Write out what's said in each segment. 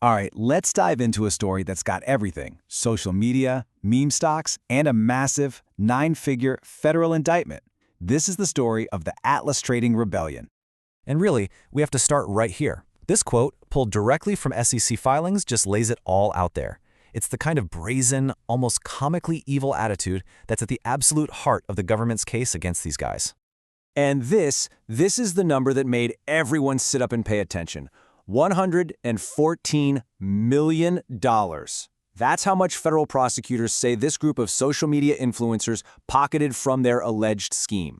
All right, let's dive into a story that's got everything: social media, meme stocks, and a massive, nine-figure federal indictment. This is the story of the Atlas Trading Rebellion. And really, we have to start right here. This quote, pulled directly from SEC filings, just lays it all out there. It's the kind of brazen, almost comically evil attitude that's at the absolute heart of the government's case against these guys. And this is the number that made everyone sit up and pay attention. $114 million. That's how much federal prosecutors say this group of social media influencers pocketed from their alleged scheme.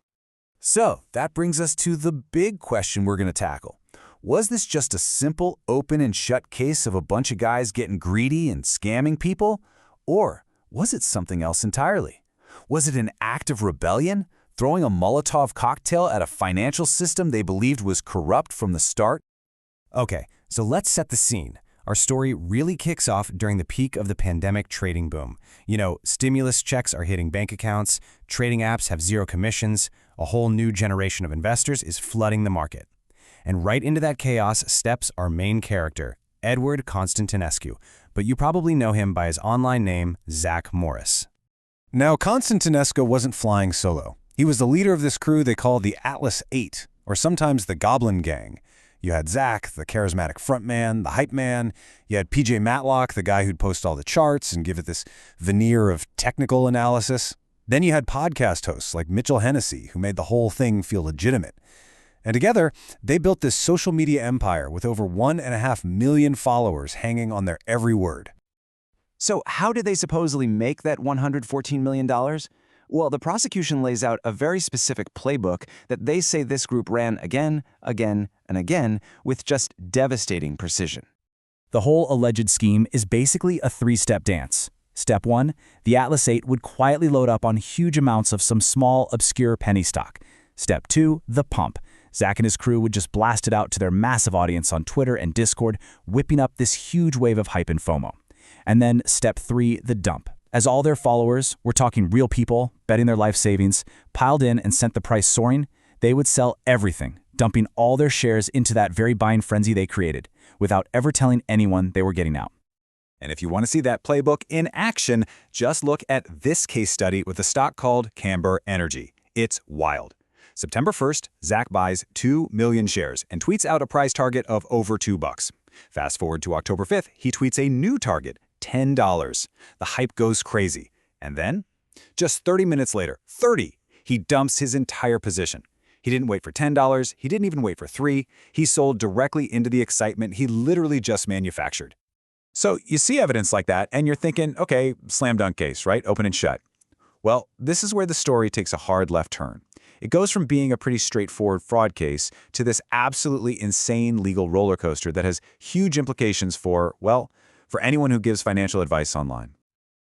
So, that brings us to the big question we're going to tackle. Was this just a simple open and shut case of a bunch of guys getting greedy and scamming people? Or was it something else entirely? Was it an act of rebellion, throwing a Molotov cocktail at a financial system they believed was corrupt from the start? Okay, so let's set the scene. Our story really kicks off during the peak of the pandemic trading boom. You know, stimulus checks are hitting bank accounts, trading apps have zero commissions, a whole new generation of investors is flooding the market. And right into that chaos steps our main character, Edward Constantinescu, but you probably know him by his online name, Zach Morris. Now, Constantinescu wasn't flying solo. He was the leader of this crew they called the Atlas 8, or sometimes the Goblin Gang. You had Zach, the charismatic frontman, the hype man. You had PJ Matlock, the guy who'd post all the charts and give it this veneer of technical analysis. Then you had podcast hosts like Mitchell Hennessy, who made the whole thing feel legitimate. And together, they built this social media empire with over 1.5 million followers hanging on their every word. So how did they supposedly make that $114 million? Well, the prosecution lays out a very specific playbook that they say this group ran again, and again, with just devastating precision. The whole alleged scheme is basically a three-step dance. Step 1, the Atlas 8 would quietly load up on huge amounts of some small, obscure penny stock. Step 2, the pump. Zach and his crew would just blast it out to their massive audience on Twitter and Discord, whipping up this huge wave of hype and FOMO. And then Step 3, the dump. As all their followers, we're talking real people, betting their life savings, piled in and sent the price soaring, they would sell everything, dumping all their shares into that very buying frenzy they created, without ever telling anyone they were getting out. And if you want to see that playbook in action, just look at this case study with a stock called Camber Energy. It's wild. September 1st, Zach buys 2 million shares and tweets out a price target of over $2. Fast forward to October 5th, he tweets a new target, $10. The hype goes crazy. And then, just 30 minutes later, he dumps his entire position. He didn't wait for $10, he didn't even wait for $3, he sold directly into the excitement he literally just manufactured. So you see evidence like that and you're thinking, okay, slam dunk case, right? Open and shut. Well, this is where the story takes a hard left turn. It goes from being a pretty straightforward fraud case to this absolutely insane legal roller coaster that has huge implications for, well, for anyone who gives financial advice online.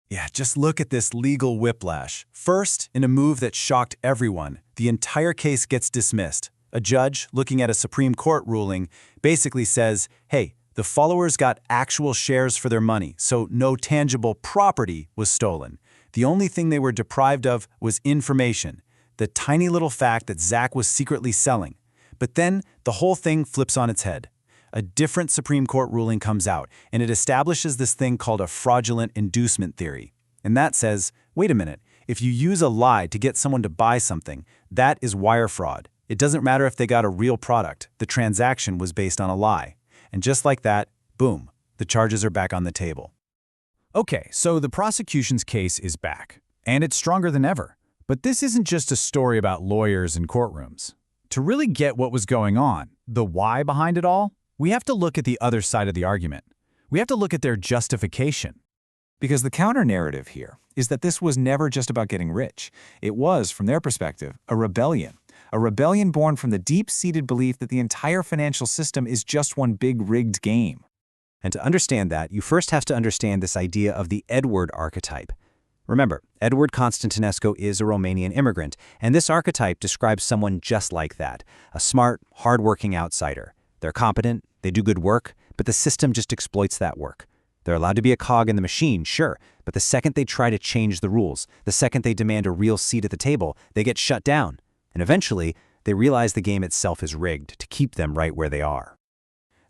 Yeah, just look at this legal whiplash. First, in a move that shocked everyone, the entire case gets dismissed. A judge, looking at a Supreme Court ruling, basically says, hey, the followers got actual shares for their money, so no tangible property was stolen. The only thing they were deprived of was information, the tiny little fact that Zach was secretly selling. But then the whole thing flips on its head. A different Supreme Court ruling comes out, and it establishes this thing called a fraudulent inducement theory. And that says, wait a minute, if you use a lie to get someone to buy something, that is wire fraud. It doesn't matter if they got a real product, the transaction was based on a lie. And just like that, boom, the charges are back on the table. Okay, so the prosecution's case is back, and it's stronger than ever. But this isn't just a story about lawyers and courtrooms. To really get what was going on, the why behind it all, we have to look at the other side of the argument. We have to look at their justification. Because the counter-narrative here is that this was never just about getting rich. It was, from their perspective, a rebellion. A rebellion born from the deep-seated belief that the entire financial system is just one big rigged game. And to understand that, you first have to understand this idea of the Edward archetype. Remember, Edward Constantinescu is a Romanian immigrant, and this archetype describes someone just like that, a smart, hard-working outsider. They're competent, they do good work, but the system just exploits that work. They're allowed to be a cog in the machine, sure, but the second they try to change the rules, the second they demand a real seat at the table, they get shut down. And eventually, they realize the game itself is rigged to keep them right where they are.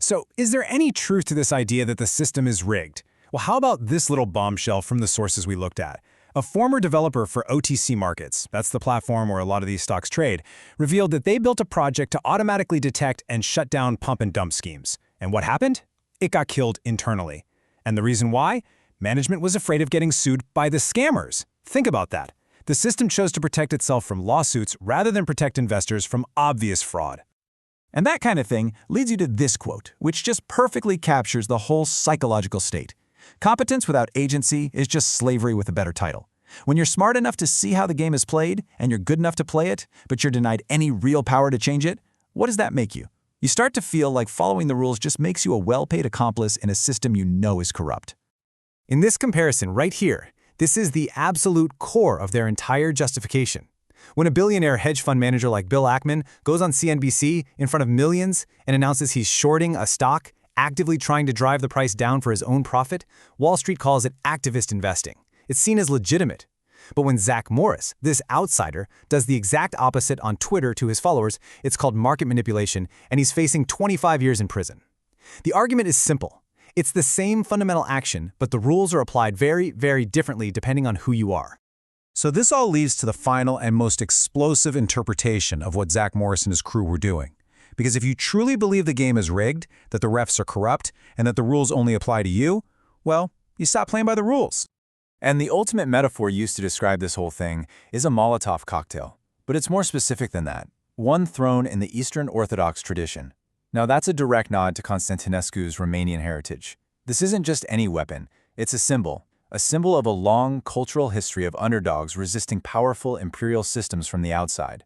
So, is there any truth to this idea that the system is rigged? Well, how about this little bombshell from the sources we looked at? A former developer for OTC Markets, that's the platform where a lot of these stocks trade, revealed that they built a project to automatically detect and shut down pump and dump schemes. And what happened? It got killed internally. And the reason why? Management was afraid of getting sued by the scammers. Think about that. The system chose to protect itself from lawsuits rather than protect investors from obvious fraud. And that kind of thing leads you to this quote, which just perfectly captures the whole psychological state. Competence without agency is just slavery with a better title. When you're smart enough to see how the game is played, and you're good enough to play it, but you're denied any real power to change it, what does that make you? You start to feel like following the rules just makes you a well-paid accomplice in a system you know is corrupt. In this comparison right here, this is the absolute core of their entire justification. When a billionaire hedge fund manager like Bill Ackman goes on CNBC in front of millions and announces he's shorting a stock, actively trying to drive the price down for his own profit, Wall Street calls it activist investing. It's seen as legitimate. But when Zach Morris, this outsider, does the exact opposite on Twitter to his followers, it's called market manipulation, and he's facing 25 years in prison. The argument is simple. It's the same fundamental action, but the rules are applied very, very differently depending on who you are. So this all leads to the final and most explosive interpretation of what Zach Morris and his crew were doing. Because if you truly believe the game is rigged, that the refs are corrupt, and that the rules only apply to you, well, you stop playing by the rules. And the ultimate metaphor used to describe this whole thing is a Molotov cocktail. But it's more specific than that, one thrown in the Eastern Orthodox tradition. Now that's a direct nod to Constantinescu's Romanian heritage. This isn't just any weapon, it's a symbol of a long cultural history of underdogs resisting powerful imperial systems from the outside.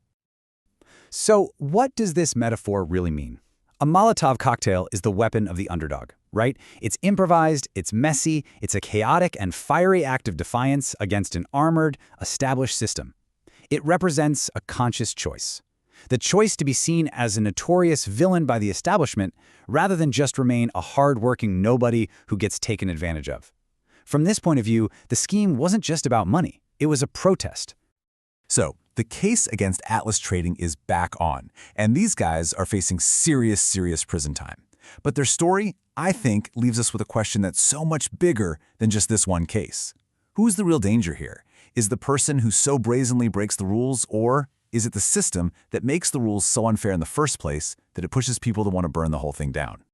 So what does this metaphor really mean? A Molotov cocktail is the weapon of the underdog, right? It's improvised, it's messy, it's a chaotic and fiery act of defiance against an armored, established system. It represents a conscious choice. The choice to be seen as a notorious villain by the establishment rather than just remain a hard-working nobody who gets taken advantage of. From this point of view, the scheme wasn't just about money. It was a protest. So, the case against Atlas Trading is back on, and these guys are facing serious prison time. But their story, I think, leaves us with a question that's so much bigger than just this one case. Who's the real danger here? Is the person who so brazenly breaks the rules, or is it the system that makes the rules so unfair in the first place that it pushes people to want to burn the whole thing down?